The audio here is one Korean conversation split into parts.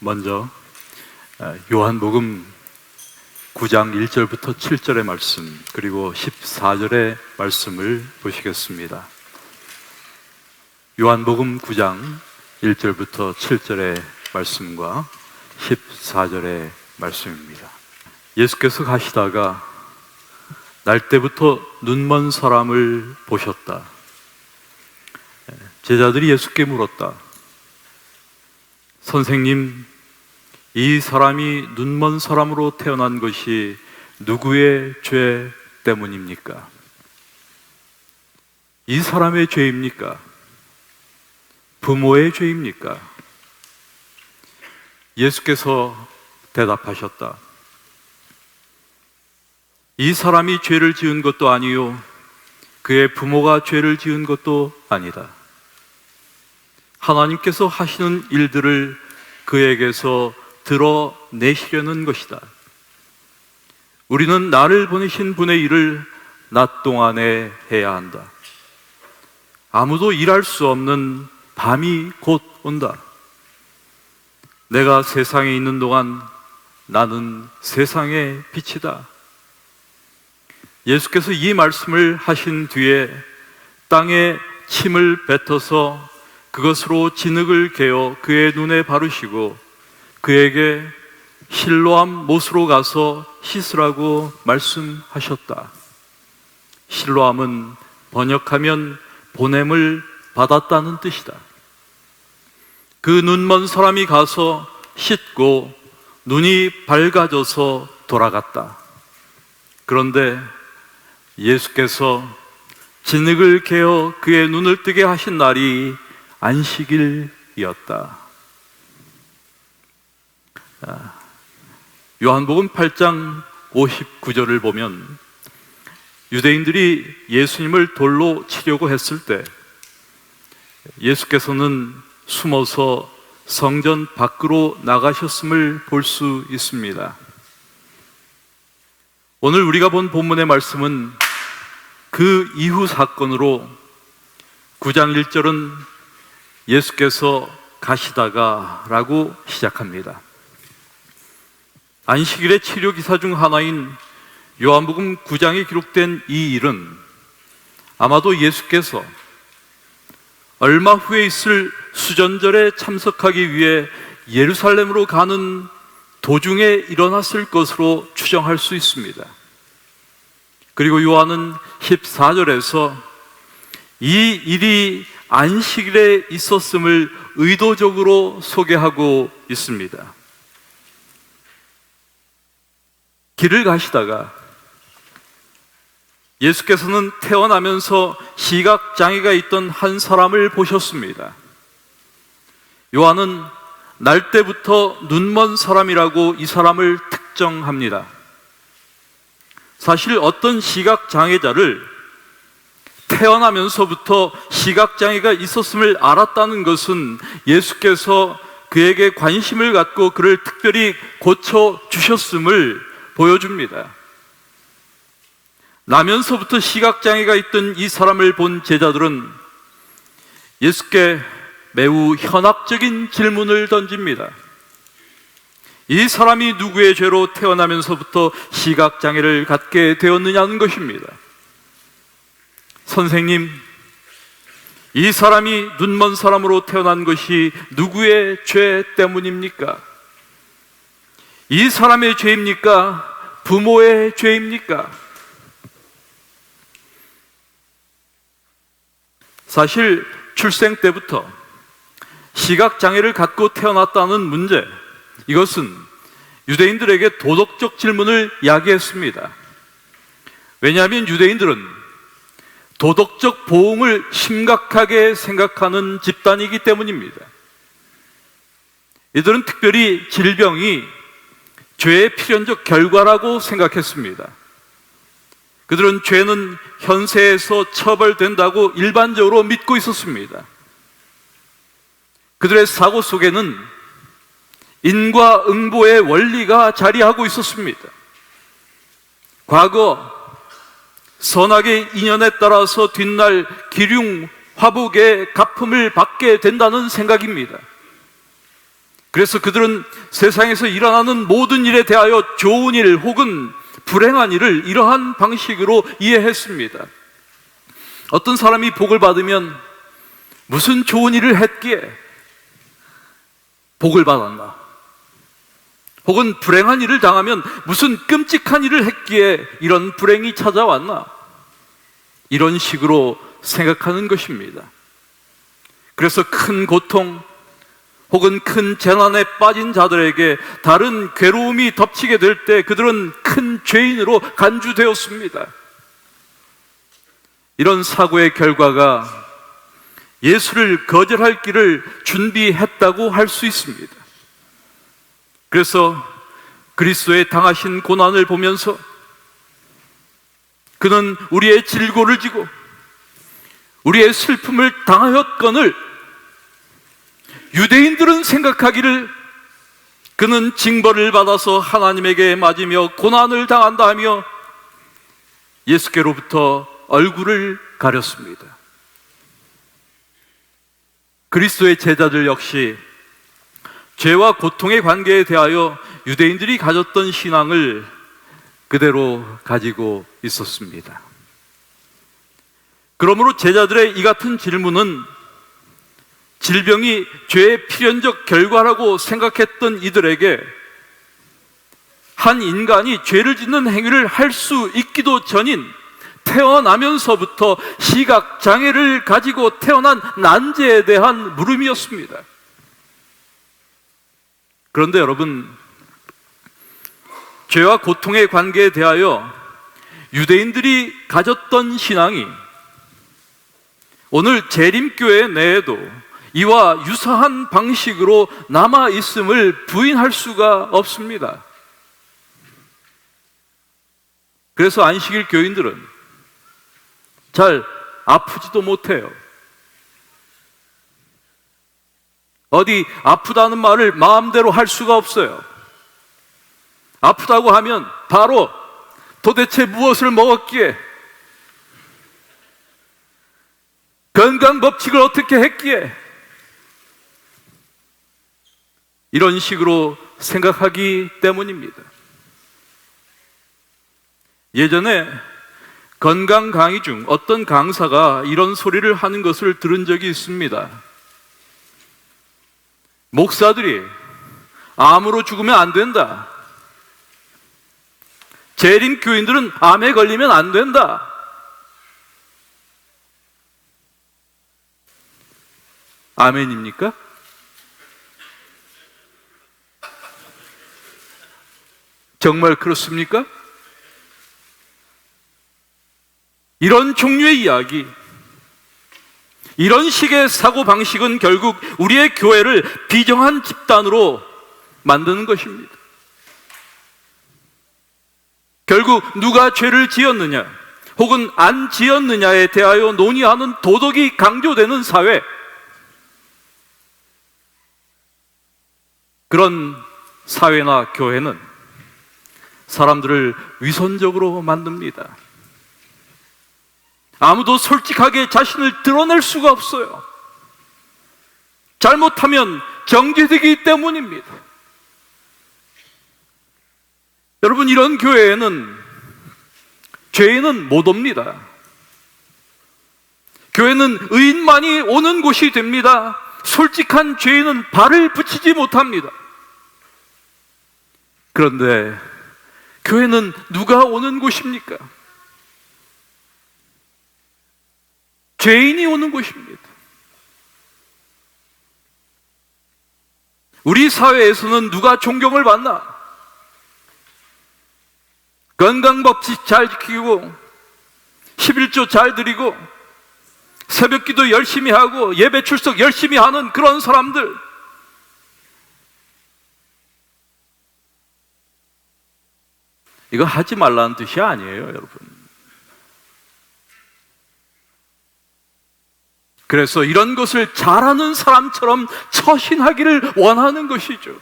먼저 요한복음 9장 1절부터 7절의 말씀, 그리고 14절의 말씀을 보시겠습니다. 요한복음 9장 1절부터 7절의 말씀과 14절의 말씀입니다. 예수께서 가시다가 날 때부터 눈먼 사람을 보셨다. 제자들이 예수께 물었다. 선생님, 이 사람이 눈먼 사람으로 태어난 것이 누구의 죄 때문입니까? 이 사람의 죄입니까? 부모의 죄입니까? 예수께서 대답하셨다. 이 사람이 죄를 지은 것도 아니요, 그의 부모가 죄를 지은 것도 아니다. 하나님께서 하시는 일들을 그에게서 드러내시려는 것이다. 우리는 나를 보내신 분의 일을 낮 동안에 해야 한다. 아무도 일할 수 없는 밤이 곧 온다. 내가 세상에 있는 동안 나는 세상의 빛이다. 예수께서 이 말씀을 하신 뒤에 땅에 침을 뱉어서 그것으로 진흙을 개어 그의 눈에 바르시고 그에게 실로암 못으로 가서 씻으라고 말씀하셨다. 실로암은 번역하면 보냄을 받았다는 뜻이다. 그 눈먼 사람이 가서 씻고 눈이 밝아져서 돌아갔다. 그런데 예수께서 진흙을 개어 그의 눈을 뜨게 하신 날이 안식일이었다. 요한복음 8장 59절을 보면 유대인들이 예수님을 돌로 치려고 했을 때 예수께서는 숨어서 성전 밖으로 나가셨음을 볼 수 있습니다. 오늘 우리가 본 본문의 말씀은 그 이후 사건으로 9장 1절은 예수께서 가시다가 라고 시작합니다. 안식일의 치료 기사 중 하나인 요한복음 9장에 기록된 이 일은 아마도 예수께서 얼마 후에 있을 수전절에 참석하기 위해 예루살렘으로 가는 도중에 일어났을 것으로 추정할 수 있습니다. 그리고 요한은 14절에서 이 일이 안식일에 있었음을 의도적으로 소개하고 있습니다. 길을 가시다가 예수께서는 태어나면서 시각장애가 있던 한 사람을 보셨습니다. 요한은 날 때부터 눈먼 사람이라고 이 사람을 특정합니다. 사실 어떤 시각장애자를 태어나면서부터 시각장애가 있었음을 알았다는 것은 예수께서 그에게 관심을 갖고 그를 특별히 고쳐주셨음을 보여줍니다. 나면서부터 시각장애가 있던 이 사람을 본 제자들은 예수께 매우 현학적인 질문을 던집니다. 이 사람이 누구의 죄로 태어나면서부터 시각장애를 갖게 되었느냐는 것입니다. 선생님, 이 사람이 눈먼 사람으로 태어난 것이 누구의 죄 때문입니까? 이 사람의 죄입니까? 부모의 죄입니까? 사실 출생 때부터 시각장애를 갖고 태어났다는 문제, 이것은 유대인들에게 도덕적 질문을 야기했습니다. 왜냐하면 유대인들은 도덕적 보응을 심각하게 생각하는 집단이기 때문입니다. 이들은 특별히 질병이 죄의 필연적 결과라고 생각했습니다. 그들은 죄는 현세에서 처벌된다고 일반적으로 믿고 있었습니다. 그들의 사고 속에는 인과응보의 원리가 자리하고 있었습니다. 과거 선악의 인연에 따라서 뒷날 기륭 화복의 갚음을 받게 된다는 생각입니다. 그래서 그들은 세상에서 일어나는 모든 일에 대하여 좋은 일 혹은 불행한 일을 이러한 방식으로 이해했습니다. 어떤 사람이 복을 받으면 무슨 좋은 일을 했기에 복을 받았나? 혹은 불행한 일을 당하면 무슨 끔찍한 일을 했기에 이런 불행이 찾아왔나? 이런 식으로 생각하는 것입니다. 그래서 큰 고통 혹은 큰 재난에 빠진 자들에게 다른 괴로움이 덮치게 될 때 그들은 큰 죄인으로 간주되었습니다. 이런 사고의 결과가 예수를 거절할 길을 준비했다고 할 수 있습니다. 그래서 그리스도의 당하신 고난을 보면서 그는 우리의 질고를 지고 우리의 슬픔을 당하였거늘 유대인들은 생각하기를 그는 징벌을 받아서 하나님에게 맞으며 고난을 당한다 하며 예수께로부터 얼굴을 가렸습니다. 그리스도의 제자들 역시 죄와 고통의 관계에 대하여 유대인들이 가졌던 신앙을 그대로 가지고 있었습니다. 그러므로 제자들의 이 같은 질문은 질병이 죄의 필연적 결과라고 생각했던 이들에게 한 인간이 죄를 짓는 행위를 할 수 있기도 전인 태어나면서부터 시각장애를 가지고 태어난 난제에 대한 물음이었습니다. 그런데 여러분, 죄와 고통의 관계에 대하여 유대인들이 가졌던 신앙이 오늘 재림교회 내에도 이와 유사한 방식으로 남아있음을 부인할 수가 없습니다. 그래서 안식일 교인들은 잘 아프지도 못해요. 어디 아프다는 말을 마음대로 할 수가 없어요. 아프다고 하면 바로 도대체 무엇을 먹었기에, 건강법칙을 어떻게 했기에, 이런 식으로 생각하기 때문입니다. 예전에 건강 강의 중 어떤 강사가 이런 소리를 하는 것을 들은 적이 있습니다. 목사들이 암으로 죽으면 안 된다. 재림 교인들은 암에 걸리면 안 된다. 아멘입니까? 정말 그렇습니까? 이런 종류의 이야기, 이런 식의 사고방식은 결국 우리의 교회를 비정한 집단으로 만드는 것입니다. 결국 누가 죄를 지었느냐 혹은 안 지었느냐에 대하여 논의하는 도덕이 강조되는 사회, 그런 사회나 교회는 사람들을 위선적으로 만듭니다. 아무도 솔직하게 자신을 드러낼 수가 없어요. 잘못하면 정죄되기 때문입니다. 여러분, 이런 교회에는 죄인은 못 옵니다. 교회는 의인만이 오는 곳이 됩니다. 솔직한 죄인은 발을 붙이지 못합니다. 그런데 교회는 누가 오는 곳입니까? 죄인이 오는 곳입니다. 우리 사회에서는 누가 존경을 받나? 건강법칙 잘 지키고 11조 잘 드리고 새벽기도 열심히 하고 예배 출석 열심히 하는 그런 사람들, 이거 하지 말라는 뜻이 아니에요, 여러분. 그래서 이런 것을 잘하는 사람처럼 처신하기를 원하는 것이죠.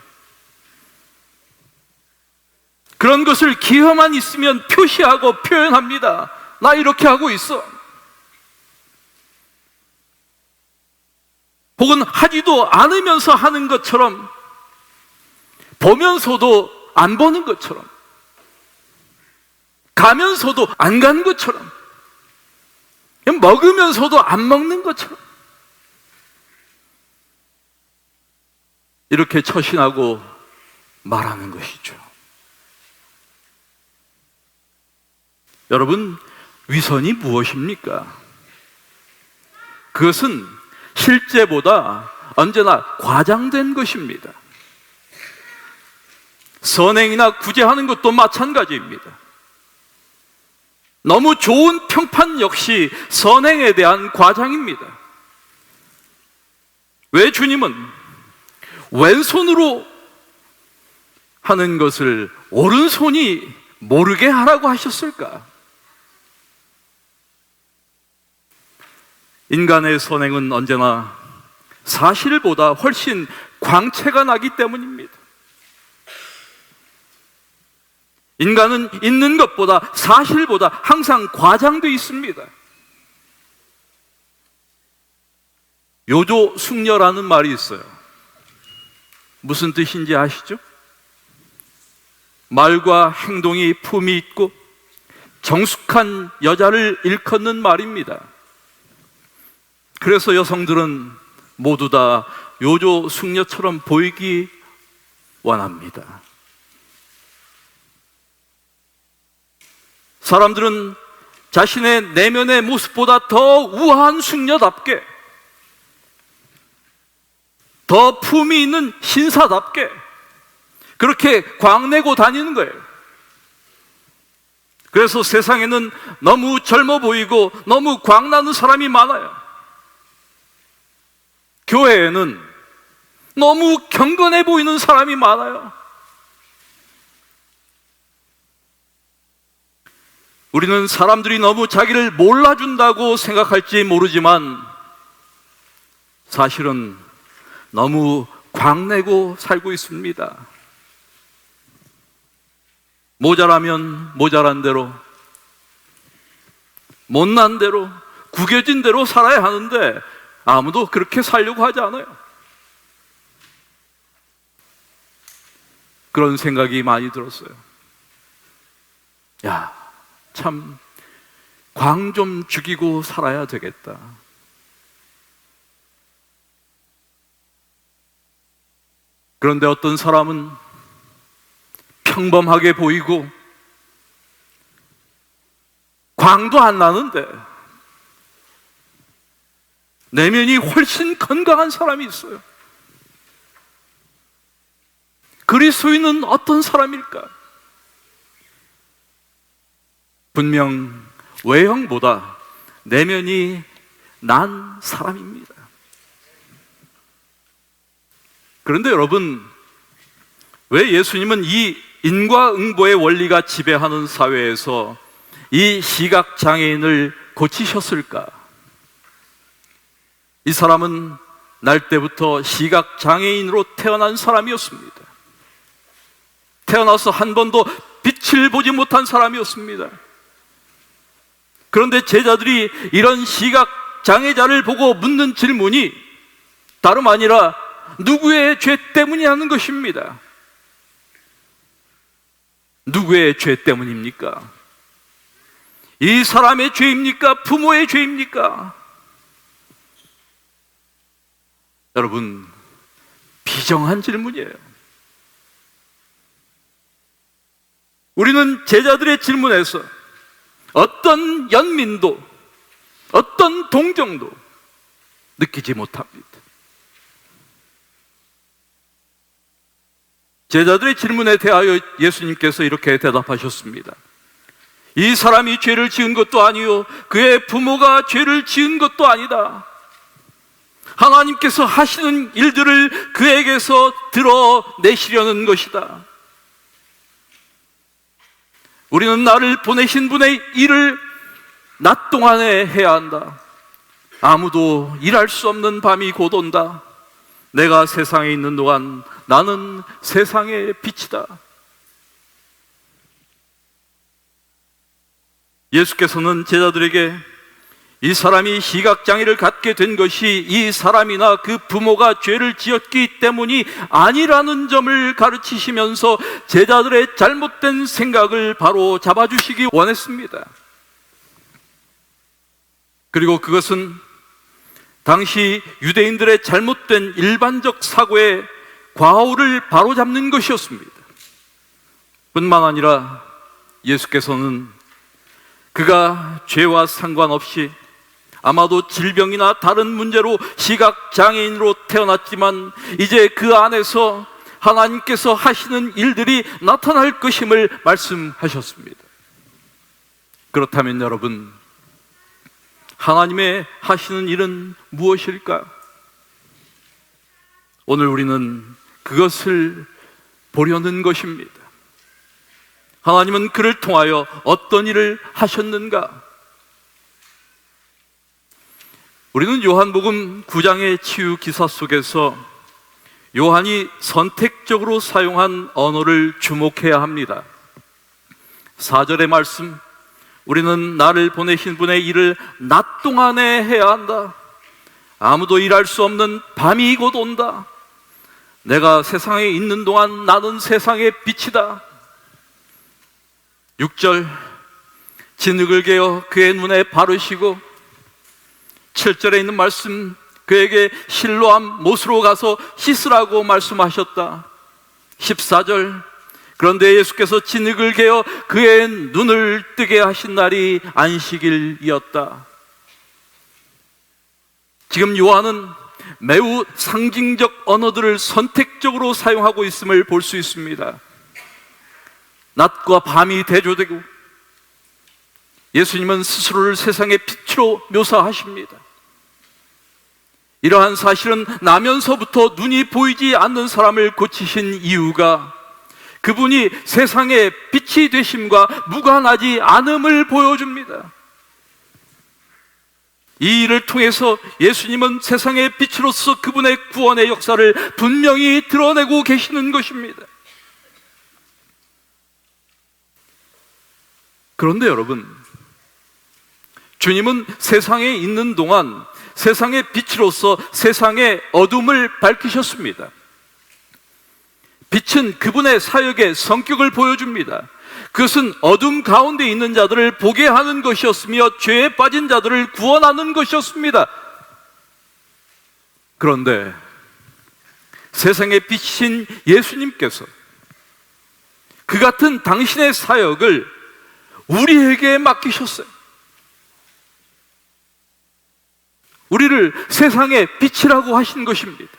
그런 것을 기회만 있으면 표시하고 표현합니다. 나 이렇게 하고 있어. 혹은 하지도 않으면서 하는 것처럼 보면서도 안 보는 것처럼, 가면서도 안 간 것처럼, 먹으면서도 안 먹는 것처럼 이렇게 처신하고 말하는 것이죠. 여러분, 위선이 무엇입니까? 그것은 실제보다 언제나 과장된 것입니다. 선행이나 구제하는 것도 마찬가지입니다. 너무 좋은 평판 역시 선행에 대한 과장입니다. 왜 주님은 왼손으로 하는 것을 오른손이 모르게 하라고 하셨을까? 인간의 선행은 언제나 사실보다 훨씬 광채가 나기 때문입니다. 인간은 있는 것보다, 사실보다 항상 과장되어 있습니다. 요조숙녀라는 말이 있어요. 무슨 뜻인지 아시죠? 말과 행동이 품이 있고 정숙한 여자를 일컫는 말입니다. 그래서 여성들은 모두 다 요조숙녀처럼 보이기 원합니다. 사람들은 자신의 내면의 모습보다 더 우아한 숙녀답게, 더 품이 있는 신사답게 그렇게 광내고 다니는 거예요. 그래서 세상에는 너무 젊어 보이고 너무 광나는 사람이 많아요. 교회에는 너무 경건해 보이는 사람이 많아요. 우리는 사람들이 너무 자기를 몰라준다고 생각할지 모르지만 사실은 너무 광내고 살고 있습니다. 모자라면 모자란 대로, 못난 대로, 구겨진 대로 살아야 하는데 아무도 그렇게 살려고 하지 않아요. 그런 생각이 많이 들었어요. 야, 참 광 좀 죽이고 살아야 되겠다. 그런데 어떤 사람은 평범하게 보이고 광도 안 나는데 내면이 훨씬 건강한 사람이 있어요. 그리스도인은 어떤 사람일까? 분명 외형보다 내면이 난 사람입니다. 그런데 여러분, 왜 예수님은 이 인과응보의 원리가 지배하는 사회에서 이 시각장애인을 고치셨을까? 이 사람은 날 때부터 시각장애인으로 태어난 사람이었습니다. 태어나서 한 번도 빛을 보지 못한 사람이었습니다. 그런데 제자들이 이런 시각장애자를 보고 묻는 질문이 다름 아니라 누구의 죄 때문이라는 것입니다. 누구의 죄 때문입니까? 이 사람의 죄입니까? 부모의 죄입니까? 여러분, 비정한 질문이에요. 우리는 제자들의 질문에서 어떤 연민도, 어떤 동정도 느끼지 못합니다. 제자들의 질문에 대하여 예수님께서 이렇게 대답하셨습니다. 이 사람이 죄를 지은 것도 아니요 그의 부모가 죄를 지은 것도 아니다. 하나님께서 하시는 일들을 그에게서 드러내시려는 것이다. 우리는 나를 보내신 분의 일을 낮 동안에 해야 한다. 아무도 일할 수 없는 밤이 곧 온다. 내가 세상에 있는 동안 나는 세상의 빛이다. 예수께서는 제자들에게 이 사람이 시각장애를 갖게 된 것이 이 사람이나 그 부모가 죄를 지었기 때문이 아니라는 점을 가르치시면서 제자들의 잘못된 생각을 바로 잡아주시기 원했습니다. 그리고 그것은 당시 유대인들의 잘못된 일반적 사고의 과오를 바로잡는 것이었습니다. 뿐만 아니라 예수께서는 그가 죄와 상관없이 아마도 질병이나 다른 문제로 시각장애인으로 태어났지만 이제 그 안에서 하나님께서 하시는 일들이 나타날 것임을 말씀하셨습니다. 그렇다면 여러분, 하나님의 하시는 일은 무엇일까요? 오늘 우리는 그것을 보려는 것입니다. 하나님은 그를 통하여 어떤 일을 하셨는가? 우리는 요한복음 9장의 치유 기사 속에서 요한이 선택적으로 사용한 언어를 주목해야 합니다. 4절의 말씀, 우리는 나를 보내신 분의 일을 낮 동안에 해야 한다. 아무도 일할 수 없는 밤이 곧 온다. 내가 세상에 있는 동안 나는 세상의 빛이다. 6절, 진흙을 개어 그의 눈에 바르시고 7절에 있는 말씀, 그에게 실로암 못으로 가서 씻으라고 말씀하셨다. 14절, 그런데 예수께서 진흙을 개어 그의 눈을 뜨게 하신 날이 안식일이었다. 지금 요한은 매우 상징적 언어들을 선택적으로 사용하고 있음을 볼 수 있습니다. 낮과 밤이 대조되고 예수님은 스스로를 세상의 빛으로 묘사하십니다. 이러한 사실은 나면서부터 눈이 보이지 않는 사람을 고치신 이유가 그분이 세상의 빛이 되심과 무관하지 않음을 보여줍니다. 이 일을 통해서 예수님은 세상의 빛으로서 그분의 구원의 역사를 분명히 드러내고 계시는 것입니다. 그런데 여러분, 주님은 세상에 있는 동안 세상의 빛으로서 세상의 어둠을 밝히셨습니다. 빛은 그분의 사역의 성격을 보여줍니다. 그것은 어둠 가운데 있는 자들을 보게 하는 것이었으며 죄에 빠진 자들을 구원하는 것이었습니다. 그런데 세상의 빛이신 예수님께서 그 같은 당신의 사역을 우리에게 맡기셨어요. 우리를 세상의 빛이라고 하신 것입니다.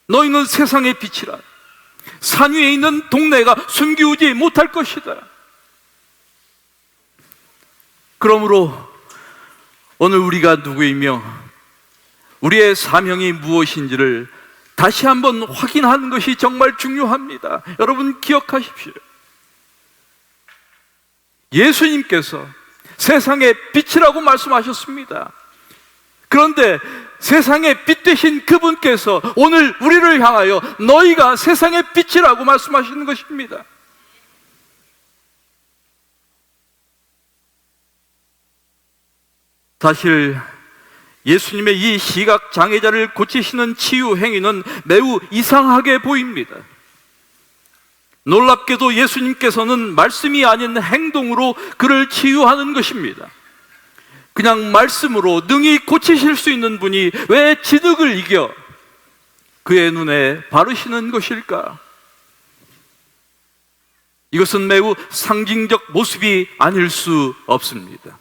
너희는 세상의 빛이라. 산 위에 있는 동네가 숨기우지 못할 것이다. 그러므로 오늘 우리가 누구이며 우리의 사명이 무엇인지를 다시 한번 확인하는 것이 정말 중요합니다. 여러분 기억하십시오. 예수님께서 세상의 빛이라고 말씀하셨습니다. 그런데 세상의 빛 되신 그분께서 오늘 우리를 향하여 너희가 세상의 빛이라고 말씀하시는 것입니다. 사실 예수님의 이 시각장애자를 고치시는 치유 행위는 매우 이상하게 보입니다. 놀랍게도 예수님께서는 말씀이 아닌 행동으로 그를 치유하는 것입니다. 그냥 말씀으로 능히 고치실 수 있는 분이 왜 진흙을 이겨 그의 눈에 바르시는 것일까? 이것은 매우 상징적 모습이 아닐 수 없습니다.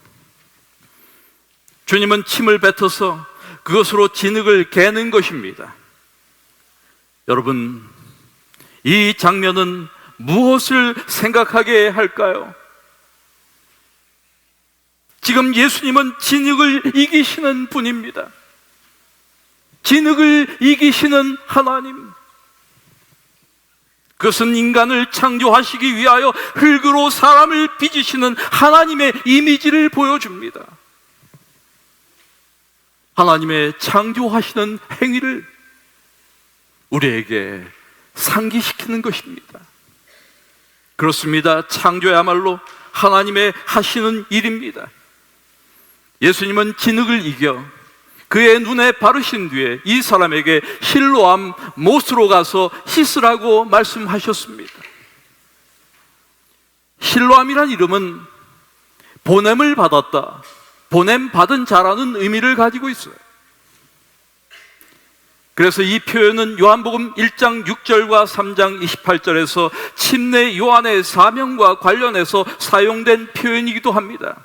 주님은 침을 뱉어서 그것으로 진흙을 개는 것입니다. 여러분, 이 장면은 무엇을 생각하게 할까요? 지금 예수님은 진흙을 이기시는 분입니다. 진흙을 이기시는 하나님. 그것은 인간을 창조하시기 위하여 흙으로 사람을 빚으시는 하나님의 이미지를 보여줍니다. 하나님의 창조하시는 행위를 우리에게 상기시키는 것입니다. 그렇습니다. 창조야말로 하나님의 하시는 일입니다. 예수님은 진흙을 이겨 그의 눈에 바르신 뒤에 이 사람에게 실로암 못으로 가서 씻으라고 말씀하셨습니다. 실로암이란 이름은 보냄을 받았다, 보냄 받은 자라는 의미를 가지고 있어요. 그래서 이 표현은 요한복음 1장 6절과 3장 28절에서 침례 요한의 사명과 관련해서 사용된 표현이기도 합니다.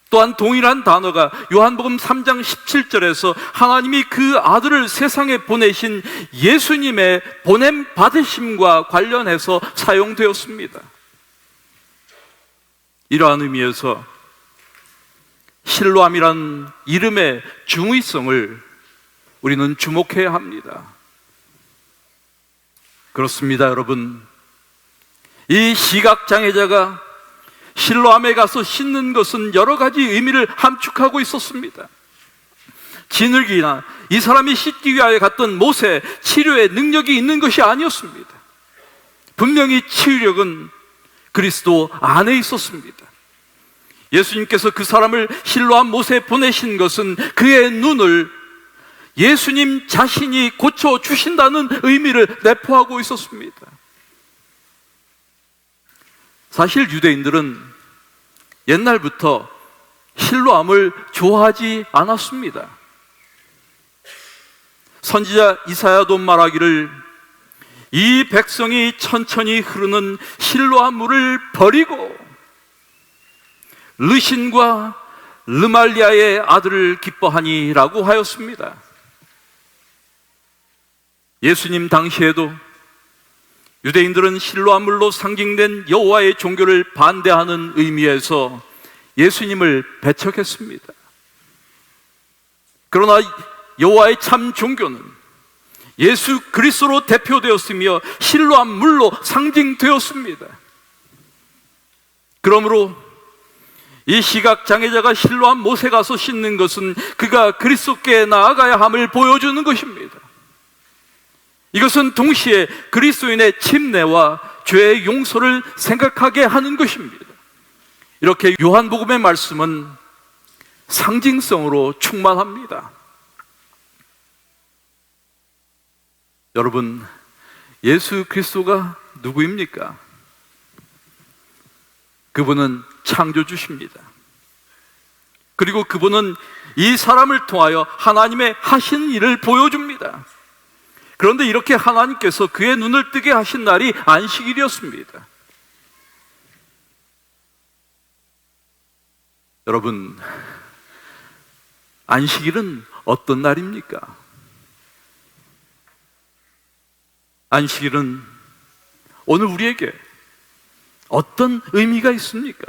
또한 동일한 단어가 요한복음 3장 17절에서 하나님이 그 아들을 세상에 보내신 예수님의 보냄 받으심과 관련해서 사용되었습니다. 이러한 의미에서 실로암이란 이름의 중의성을 우리는 주목해야 합니다. 그렇습니다, 여러분. 이 시각장애자가 실로암에 가서 씻는 것은 여러 가지 의미를 함축하고 있었습니다. 진흙이나 이 사람이 씻기 위하여 갔던 못에 치료의 능력이 있는 것이 아니었습니다. 분명히 치유력은 그리스도 안에 있었습니다. 예수님께서 그 사람을 실로암 못에 보내신 것은 그의 눈을 예수님 자신이 고쳐주신다는 의미를 내포하고 있었습니다. 사실 유대인들은 옛날부터 실로암을 좋아하지 않았습니다. 선지자 이사야도 말하기를 이 백성이 천천히 흐르는 실로암 물을 버리고 르신과 르말리아의 아들을 기뻐하니라고 하였습니다. 예수님 당시에도 유대인들은 실로암 물로 상징된 여호와의 종교를 반대하는 의미에서 예수님을 배척했습니다. 그러나 여호와의 참 종교는 예수 그리스도로 대표되었으며 실로암 물로 상징되었습니다. 그러므로 이 시각장애자가 실로암 못에 가서 씻는 것은 그가 그리스도께 나아가야 함을 보여주는 것입니다. 이것은 동시에 그리스도인의 침례와 죄의 용서를 생각하게 하는 것입니다. 이렇게 요한복음의 말씀은 상징성으로 충만합니다. 여러분, 예수 그리스도가 누구입니까? 그분은 창조주십니다. 그리고 그분은 이 사람을 통하여 하나님의 하신 일을 보여줍니다. 그런데 이렇게 하나님께서 그의 눈을 뜨게 하신 날이 안식일이었습니다. 여러분, 안식일은 어떤 날입니까? 안식일은 오늘 우리에게 어떤 의미가 있습니까?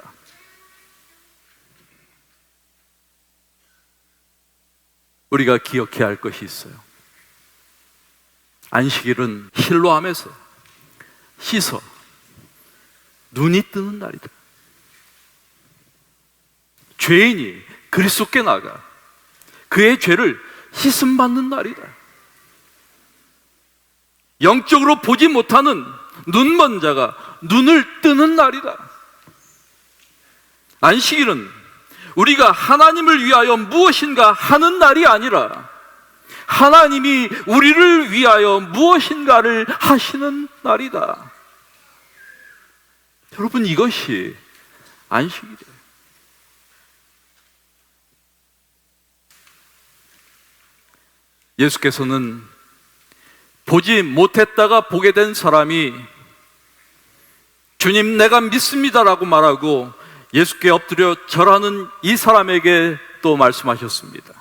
우리가 기억해야 할 것이 있어요. 안식일은 실로암에서 씻어 눈이 뜨는 날이다. 죄인이 그리스도께 나가 그의 죄를 씻음 받는 날이다. 영적으로 보지 못하는 눈먼 자가 눈을 뜨는 날이다. 안식일은 우리가 하나님을 위하여 무엇인가 하는 날이 아니라 하나님이 우리를 위하여 무엇인가를 하시는 날이다. 여러분, 이것이 안식일이에요. 예수께서는 보지 못했다가 보게 된 사람이 주님 내가 믿습니다라고 말하고 예수께 엎드려 절하는 이 사람에게 또 말씀하셨습니다.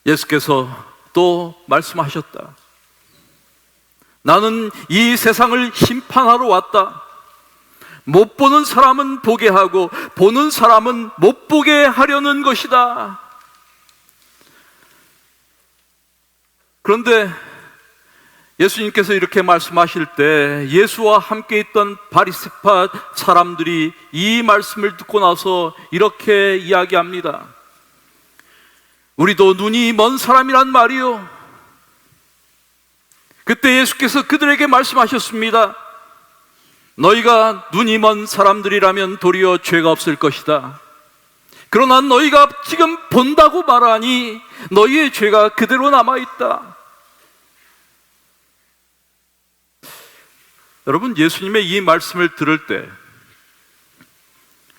예수께서 또 말씀하셨다. 나는 이 세상을 심판하러 왔다. 못 보는 사람은 보게 하고 보는 사람은 못 보게 하려는 것이다. 그런데 예수님께서 이렇게 말씀하실 때 예수와 함께 있던 바리새파 사람들이 이 말씀을 듣고 나서 이렇게 이야기합니다. 우리도 눈이 먼 사람이란 말이요. 그때 예수께서 그들에게 말씀하셨습니다. 너희가 눈이 먼 사람들이라면 도리어 죄가 없을 것이다. 그러나 너희가 지금 본다고 말하니 너희의 죄가 그대로 남아있다. 여러분, 예수님의 이 말씀을 들을 때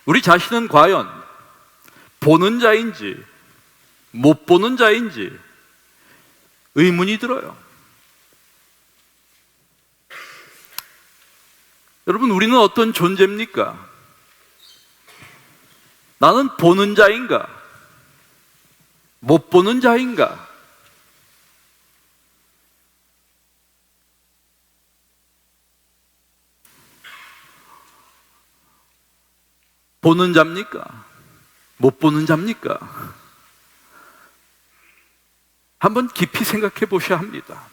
우리 자신은 과연 보는 자인지 못 보는 자인지 의문이 들어요. 여러분, 우리는 어떤 존재입니까? 나는 보는 자인가? 못 보는 자인가? 보는 자입니까? 못 보는 자입니까? 한번 깊이 생각해 보셔야 합니다.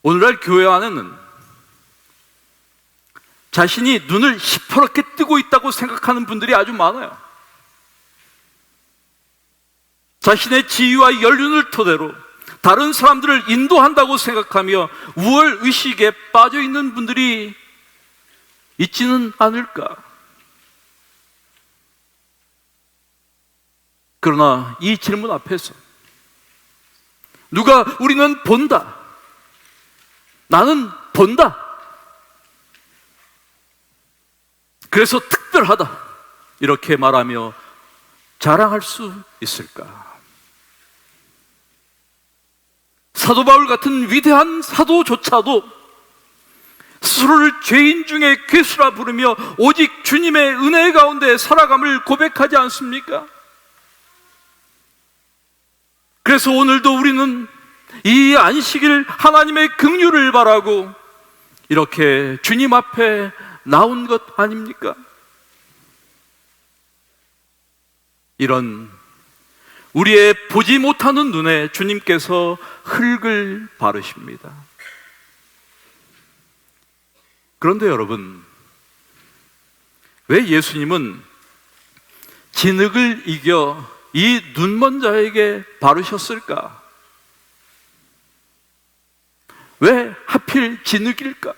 오늘날 교회 안에는 자신이 눈을 시퍼렇게 뜨고 있다고 생각하는 분들이 아주 많아요. 자신의 지위와 연륜을 토대로 다른 사람들을 인도한다고 생각하며 우월의식에 빠져 있는 분들이 있지는 않을까? 그러나 이 질문 앞에서 누가 우리는 본다, 나는 본다, 그래서 특별하다, 이렇게 말하며 자랑할 수 있을까? 사도 바울 같은 위대한 사도조차도 스스로를 죄인 중에 괴수라 부르며 오직 주님의 은혜 가운데 살아감을 고백하지 않습니까? 그래서 오늘도 우리는 이 안식일 하나님의 긍휼을 바라고 이렇게 주님 앞에 나온 것 아닙니까? 이런 우리의 보지 못하는 눈에 주님께서 흙을 바르십니다. 그런데 여러분, 왜 예수님은 진흙을 이겨 이 눈먼 자에게 바르셨을까? 왜 하필 진흙일까?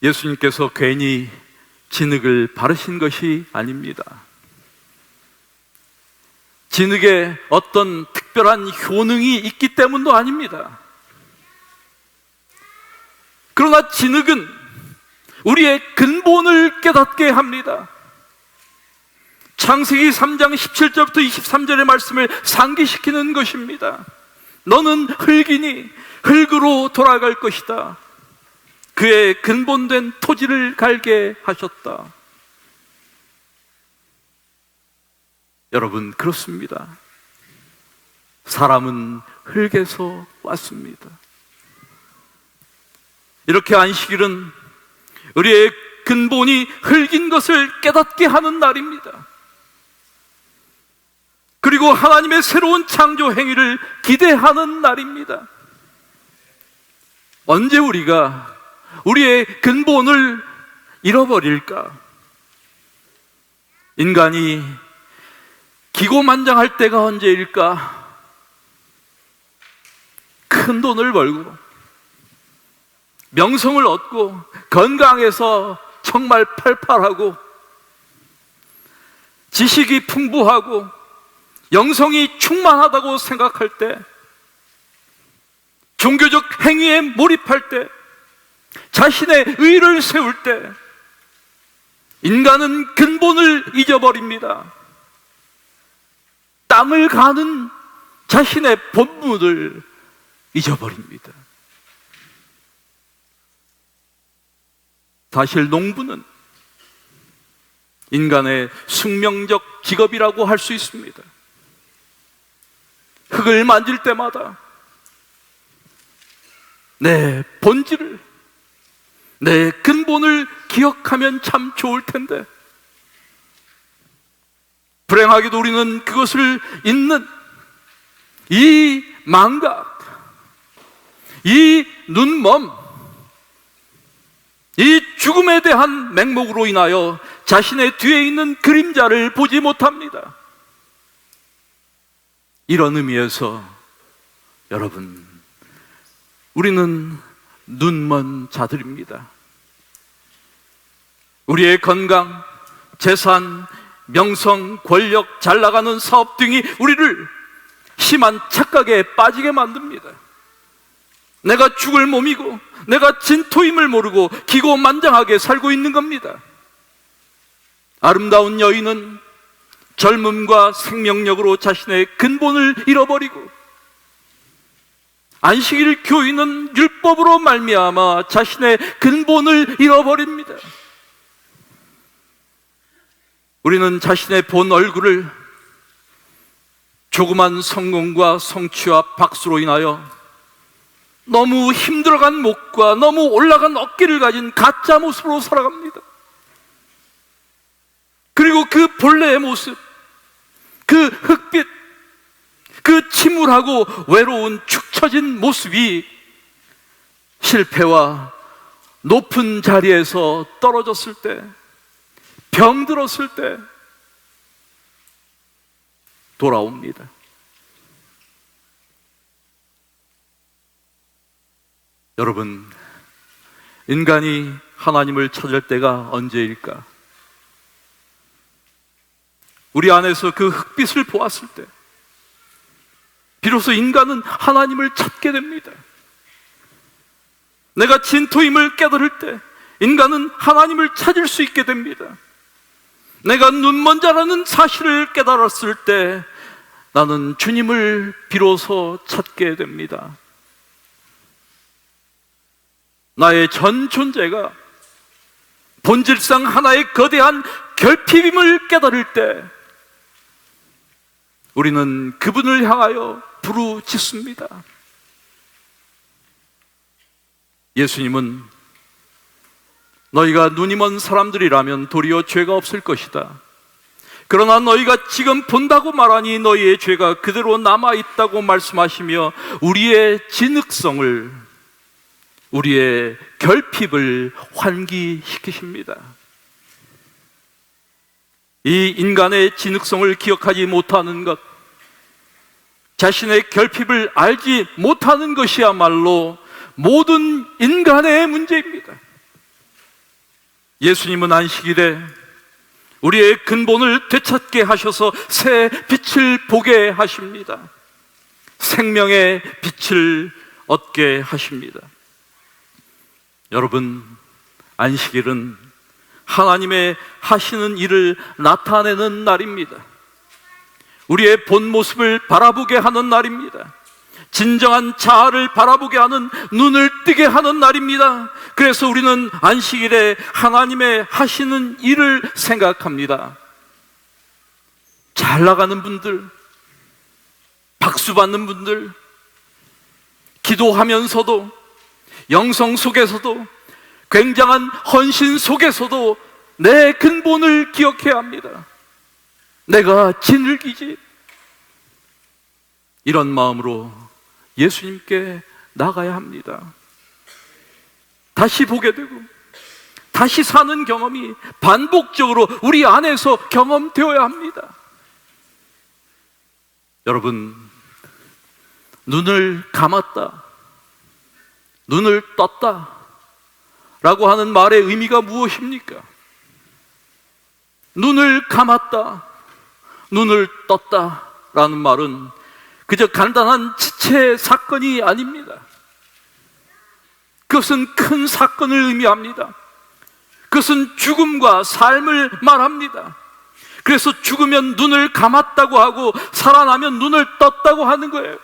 예수님께서 괜히 진흙을 바르신 것이 아닙니다. 진흙에 어떤 특별한 효능이 있기 때문도 아닙니다. 그러나 진흙은 우리의 근본을 깨닫게 합니다. 창세기 3장 17절부터 23절의 말씀을 상기시키는 것입니다. 너는 흙이니 흙으로 돌아갈 것이다. 그의 근본된 토지를 갈게 하셨다. 여러분, 그렇습니다. 사람은 흙에서 왔습니다. 이렇게 안식일은 우리의 근본이 흙인 것을 깨닫게 하는 날입니다. 그리고 하나님의 새로운 창조 행위를 기대하는 날입니다. 언제 우리가 우리의 근본을 잃어버릴까? 인간이 기고만장할 때가 언제일까? 큰 돈을 벌고 명성을 얻고 건강해서 정말 팔팔하고 지식이 풍부하고 영성이 충만하다고 생각할 때, 종교적 행위에 몰입할 때, 자신의 의를 세울 때 인간은 근본을 잊어버립니다. 땅을 가는 자신의 본분을 잊어버립니다. 사실 농부는 인간의 숙명적 직업이라고 할 수 있습니다. 흙을 만질 때마다 내 본질을, 내 근본을 기억하면 참 좋을 텐데, 불행하게도 우리는 그것을 잊는 이 망각, 이 눈멈, 이 죽음에 대한 맹목으로 인하여 자신의 뒤에 있는 그림자를 보지 못합니다. 이런 의미에서 여러분, 우리는 눈먼 자들입니다. 우리의 건강, 재산, 명성, 권력, 잘 나가는 사업 등이 우리를 심한 착각에 빠지게 만듭니다. 내가 죽을 몸이고 내가 진토임을 모르고 기고만장하게 살고 있는 겁니다. 아름다운 여인은 젊음과 생명력으로 자신의 근본을 잃어버리고, 안식일 교인은 율법으로 말미암아 자신의 근본을 잃어버립니다. 우리는 자신의 본 얼굴을 조그만 성공과 성취와 박수로 인하여 너무 힘들어간 목과 너무 올라간 어깨를 가진 가짜 모습으로 살아갑니다. 그리고 그 본래의 모습, 그 흑빛, 그 침울하고 외로운 축 처진 모습이 실패와 높은 자리에서 떨어졌을 때, 병들었을 때 돌아옵니다. 여러분, 인간이 하나님을 찾을 때가 언제일까? 우리 안에서 그 흑빛을 보았을 때 비로소 인간은 하나님을 찾게 됩니다. 내가 진토임을 깨달을 때 인간은 하나님을 찾을 수 있게 됩니다. 내가 눈먼 자라는 사실을 깨달았을 때 나는 주님을 비로소 찾게 됩니다. 나의 전 존재가 본질상 하나의 거대한 결핍임을 깨달을 때 우리는 그분을 향하여 부르짖습니다. 예수님은 너희가 눈이 먼 사람들이라면 도리어 죄가 없을 것이다. 그러나 너희가 지금 본다고 말하니 너희의 죄가 그대로 남아있다고 말씀하시며 우리의 진흙성을, 우리의 결핍을 환기시키십니다. 이 인간의 진흙성을 기억하지 못하는 것, 자신의 결핍을 알지 못하는 것이야말로 모든 인간의 문제입니다. 예수님은 안식일에 우리의 근본을 되찾게 하셔서 새 빛을 보게 하십니다. 생명의 빛을 얻게 하십니다. 여러분, 안식일은 하나님의 하시는 일을 나타내는 날입니다. 우리의 본 모습을 바라보게 하는 날입니다. 진정한 자아를 바라보게 하는, 눈을 뜨게 하는 날입니다. 그래서 우리는 안식일에 하나님의 하시는 일을 생각합니다. 잘 나가는 분들, 박수 받는 분들, 기도하면서도, 영성 속에서도, 굉장한 헌신 속에서도 내 근본을 기억해야 합니다. 내가 진흙이지. 이런 마음으로 예수님께 나가야 합니다. 다시 보게 되고 다시 사는 경험이 반복적으로 우리 안에서 경험되어야 합니다. 여러분, 눈을 감았다, 눈을 떴다 라고 하는 말의 의미가 무엇입니까? 눈을 감았다, 눈을 떴다 라는 말은 그저 간단한 지체 사건이 아닙니다. 그것은 큰 사건을 의미합니다. 그것은 죽음과 삶을 말합니다. 그래서 죽으면 눈을 감았다고 하고 살아나면 눈을 떴다고 하는 거예요.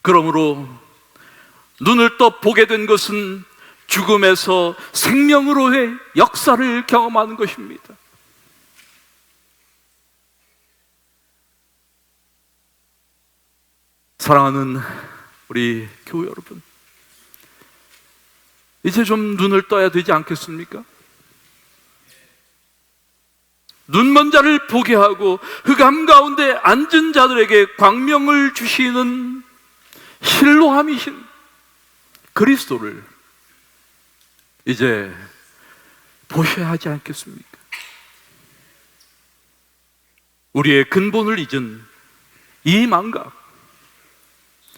그러므로 눈을 떠 보게 된 것은 죽음에서 생명으로의 역사를 경험하는 것입니다. 사랑하는 우리 교회 여러분, 이제 좀 눈을 떠야 되지 않겠습니까? 눈먼 자를 보게 하고 흑암 가운데 앉은 자들에게 광명을 주시는 실로함이신 그리스도를 이제 보셔야 하지 않겠습니까? 우리의 근본을 잊은 이 망각,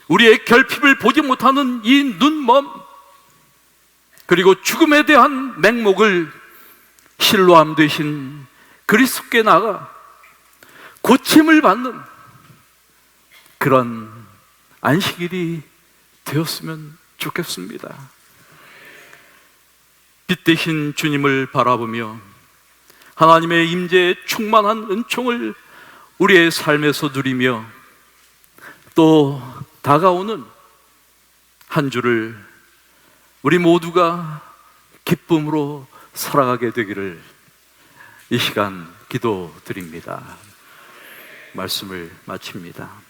우리의 결핍을 보지 못하는 이 눈먼, 그리고 죽음에 대한 맹목을 실로암 되신 그리스도께 나가 고침을 받는 그런 안식일이 되었으면 좋겠습니다. 빛 대신 주님을 바라보며 하나님의 임재에 충만한 은총을 우리의 삶에서 누리며 또 다가오는 한 주를 우리 모두가 기쁨으로 살아가게 되기를 이 시간 기도드립니다. 말씀을 마칩니다.